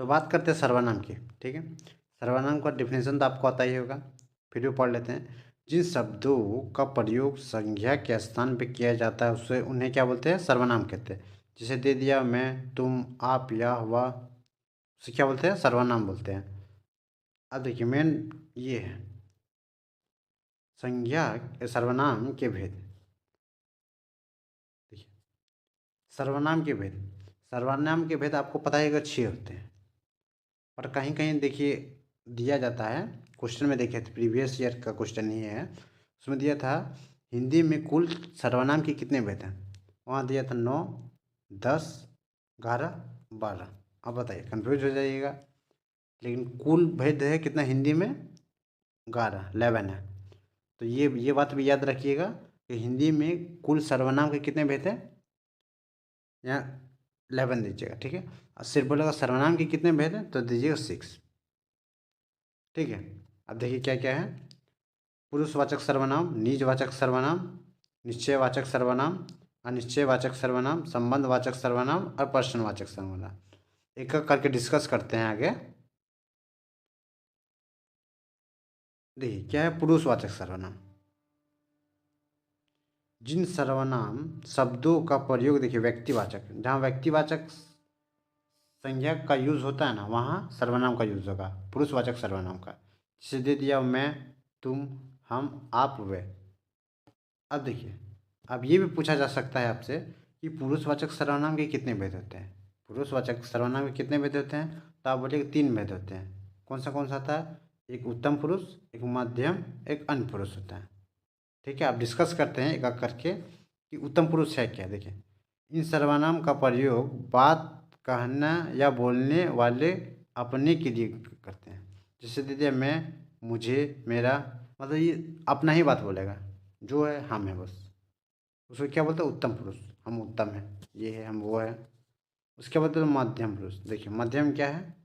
तो बात करते हैं सर्वनाम की। ठीक है, सर्वनाम का डिफिनेशन तो आपको आता ही होगा, फिर भी पढ़ लेते हैं। जिन शब्दों का प्रयोग संज्ञा के स्थान पे किया जाता है उससे उन्हें क्या बोलते हैं? सर्वनाम कहते हैं। जैसे दे दिया मैं, तुम, आप, यह, वह, उसे क्या बोलते हैं? सर्वनाम बोलते हैं। अब देखिए मेन ये है संज्ञा सर्वनाम के भेद। देखिए सर्वनाम के भेद, सर्वनाम के भेद आपको पता है कि 6 होते हैं, और कहीं कहीं देखिए दिया जाता है क्वेश्चन में। देखे थे प्रीवियस ईयर का क्वेश्चन ही है, उसमें दिया था हिंदी में कुल सर्वनाम के कितने भेद हैं। वहाँ दिया था 9, 10, 11, 12। अब बताइए, कंफ्यूज हो जाइएगा। लेकिन कुल भेद है कितना हिंदी में? 11 है। तो ये बात भी याद रखिएगा कि हिंदी में कुल सर्वनाम के कितने भेद हैं। यहाँ 11 दीजिएगा, ठीक है। और सिर्फ बोलेगा सर्वनाम के कितने भेद हैं तो दीजिएगा 6। ठीक है, अब देखिए क्या क्या है। पुरुषवाचक सर्वनाम, निजवाचक सर्वनाम, निश्चयवाचक सर्वनाम, अनिश्चयवाचक सर्वनाम, संबंधवाचक सर्वनाम और प्रश्नवाचक सर्वनाम। एक एक करके डिस्कस करते हैं आगे। देखिए क्या है पुरुषवाचक सर्वनाम। जिन सर्वनाम शब्दों का प्रयोग, देखिए व्यक्तिवाचक, जहाँ व्यक्तिवाचक संज्ञा का यूज होता है ना वहाँ सर्वनाम का यूज होगा, पुरुषवाचक सर्वनाम का। जैसे दे दिया मैं, तुम, हम, आप, वे। अब देखिए, अब ये भी पूछा जा सकता है आपसे कि पुरुषवाचक सर्वनाम के कितने भेद होते हैं। पुरुषवाचक सर्वनाम के कितने भेद होते हैं तो आप बोलिए 3 भेद होते हैं। कौन सा था? एक उत्तम पुरुष, एक मध्यम, एक अन्य पुरुष होता है। ठीक है, आप डिस्कस करते हैं एक एक करके कि उत्तम पुरुष है क्या। देखिए इन सर्वनाम का प्रयोग बात कहना या बोलने वाले अपने के लिए करते हैं। जैसे दे दिया मैं, मुझे, मेरा, मतलब ये अपना ही बात बोलेगा, जो है हम है बस। उसको क्या बोलते हैं? उत्तम पुरुष। हम उत्तम है, ये है, हम वो है। उसके बाद तो मध्यम पुरुष। देखिए मध्यम क्या है?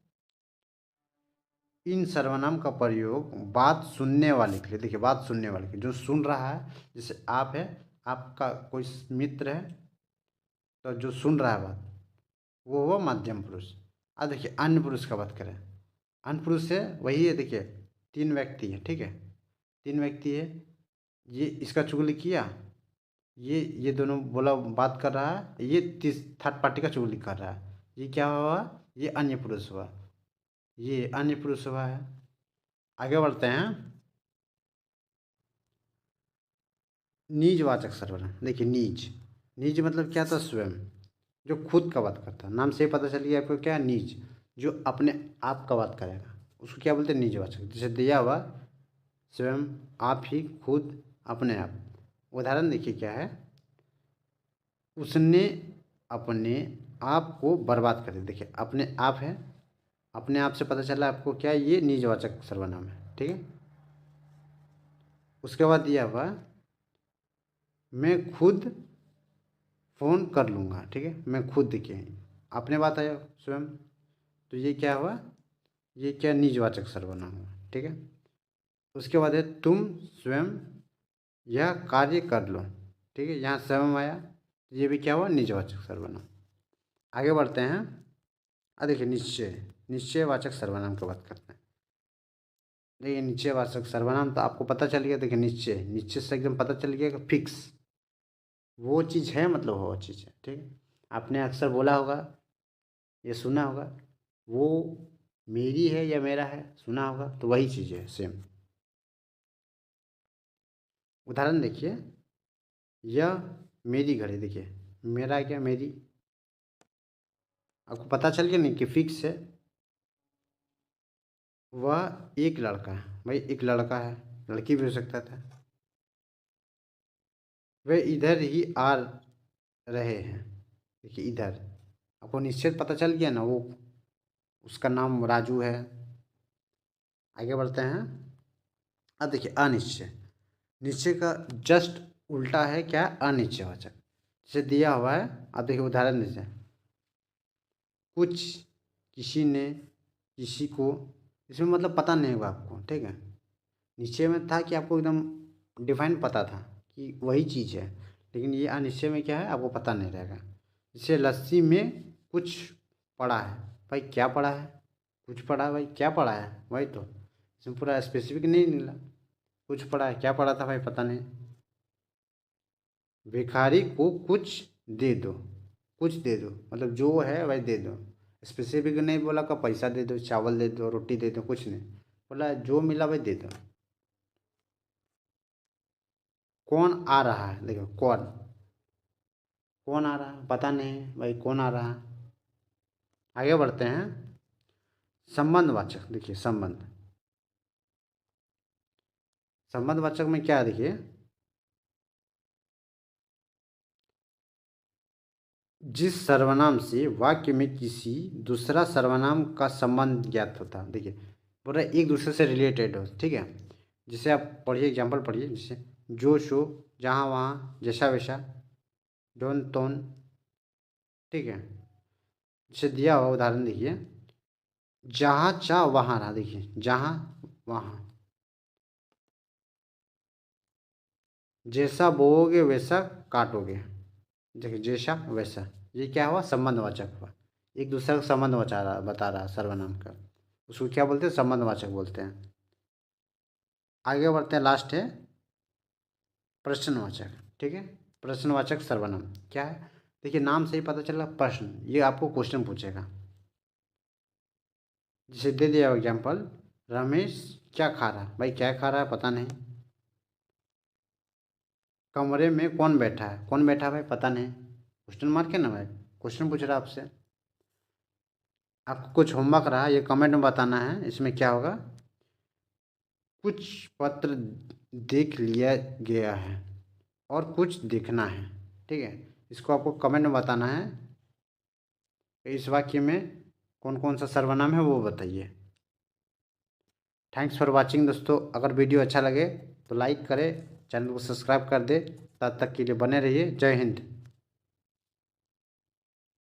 इन सर्वनाम का प्रयोग बात सुनने वाले के लिए। देखिए बात सुनने वाले के, जो सुन रहा है, जैसे आप है, आपका कोई मित्र है तो जो सुन रहा है बात, वो हुआ मध्यम पुरुष। अब देखिए अन्य पुरुष का बात करें। अन्य पुरुष है वही है, देखिए 3 व्यक्ति है, ठीक है, 3 व्यक्ति है, ये इसका चुगली किया, ये दोनों बोला बात कर रहा है, ये थर्ड पार्टी का चुगली कर रहा है, ये क्या हुआ? ये अन्य पुरुष हुआ, ये अन्य पुरुष हुआ है। आगे बढ़ते हैं। निजवाचक सर्वनाम। देखिए निज, निज मतलब क्या था? स्वयं, जो खुद का बात करता है। नाम से ही पता चल गया आपको क्या है? निज, जो अपने आप का बात करेगा उसको क्या बोलते हैं? निजवाचक। जैसे दिया हुआ स्वयं, आप ही, खुद, अपने आप। उदाहरण देखिए क्या है, उसने अपने आप को बर्बाद कर दिया। देखिए अपने आप है, अपने आप से पता चला आपको क्या? ये निजवाचक सर्वनाम है, ठीक है। उसके बाद दिया हुआ मैं खुद फ़ोन कर लूँगा, ठीक है। मैं खुद, देखिए अपने बात है स्वयं, तो ये क्या हुआ? ये क्या? निजवाचक सर्वनाम हुआ, ठीक है। उसके बाद है तुम स्वयं यह कार्य कर लो, ठीक है, यहाँ स्वयं आया, तो ये भी क्या हुआ? निजवाचक सर्वनाम। आगे बढ़ते हैं। देखिए निश्चय, निश्चयवाचक सर्वनाम की बात करते हैं। देखिए निश्चयवाचक सर्वनाम तो आपको पता चल गया। देखिए निश्चय, निश्चय से एकदम पता चल गया कि फिक्स, वो चीज़ है, मतलब वो चीज़ है, ठीक है। आपने अक्सर बोला होगा, ये सुना होगा, वो मेरी है या मेरा है, सुना होगा, तो वही चीज़ है सेम। उदाहरण देखिए, यह मेरी घड़ी। देखिए मेरा क्या? मेरी। आपको पता चल गया नहीं कि फिक्स है। वह एक लड़का है, भाई एक लड़का है, लड़की भी हो सकता था। वे इधर ही आ रहे हैं। देखिए इधर, आपको निश्चित पता चल गया ना, वो उसका नाम राजू है। आगे बढ़ते हैं। अब देखिए अनिश्चय, निश्चय का जस्ट उल्टा है क्या? अनिश्चयवाचक। जैसे दिया हुआ है, आप देखिए उदाहरण दीजिए, कुछ, किसी ने, किसी को। इसमें मतलब पता नहीं होगा आपको, ठीक है। निश्चय में था कि आपको एकदम डिफाइन पता था कि वही चीज़ है, लेकिन ये अनिश्चय में क्या है आपको पता नहीं रहेगा। जैसे लस्सी में कुछ पड़ा है, भाई क्या पड़ा है? कुछ पढ़ा है भाई, क्या पढ़ा है वही तो, इसमें पूरा स्पेसिफिक नहीं मिला। कुछ पढ़ा है, क्या पढ़ा था भाई पता नहीं। भिखारी को कुछ दे दो, कुछ दे दो मतलब जो है वही दे दो। स्पेसिफिक नहीं बोला का पैसा दे दो, चावल दे दो, रोटी दे दो, कुछ नहीं बोला, जो मिला वही दे दो। कौन आ रहा है, देखो कौन, कौन आ रहा है पता नहीं भाई, कौन आ रहा है। आगे बढ़ते हैं। संबंधवाचक, देखिए संबंध, संबंधवाचक में क्या है देखिए, जिस सर्वनाम से वाक्य में किसी दूसरा सर्वनाम का संबंध ज्ञात होता है। देखिए पूरा एक दूसरे से रिलेटेड हो, ठीक है। जैसे आप पढ़िए, एग्जाम्पल पढ़िए, जैसे जो शो, जहाँ वहाँ, जैसा वैसा, डोन तोन, ठीक है। जैसे दिया हुआ उदाहरण देखिए, जहाँ चाह वहाँ रहा, देखिए जहाँ वहाँ, जैसा बोओगे वैसा काटोगे, देखिए जैसा वैसा, ये क्या हुआ, संबंधवाचक हुआ। एक दूसरे का संबंध बता रहा सर्वनाम का, उसको क्या बोलते हैं, संबंधवाचक बोलते हैं। आगे बढ़ते हैं, लास्ट है प्रश्नवाचक, ठीक है। प्रश्नवाचक सर्वनाम क्या है, देखिए नाम से ही पता चला प्रश्न, ये आपको क्वेश्चन पूछेगा। जैसे दे दिया एग्जाम्पल, रमेश क्या खा रहा है, भाई क्या खा रहा है पता नहीं। कमरे में कौन बैठा है, कौन बैठा है भाई पता नहीं, क्वेश्चन मार्क है ना भाई, क्वेश्चन पूछ रहा है आपसे। आपको कुछ होमवर्क रहा है, ये कमेंट में बताना है, इसमें क्या होगा, कुछ पत्र देख लिया गया है और कुछ देखना है, ठीक है। इसको आपको कमेंट में बताना है, इस वाक्य में कौन कौन सा सर्वनाम है वो बताइए। थैंक्स फॉर वाचिंग दोस्तों, अगर वीडियो अच्छा लगे तो लाइक करें, चैनल को सब्सक्राइब कर दे। तब तक के लिए बने रहिए, जय हिंद।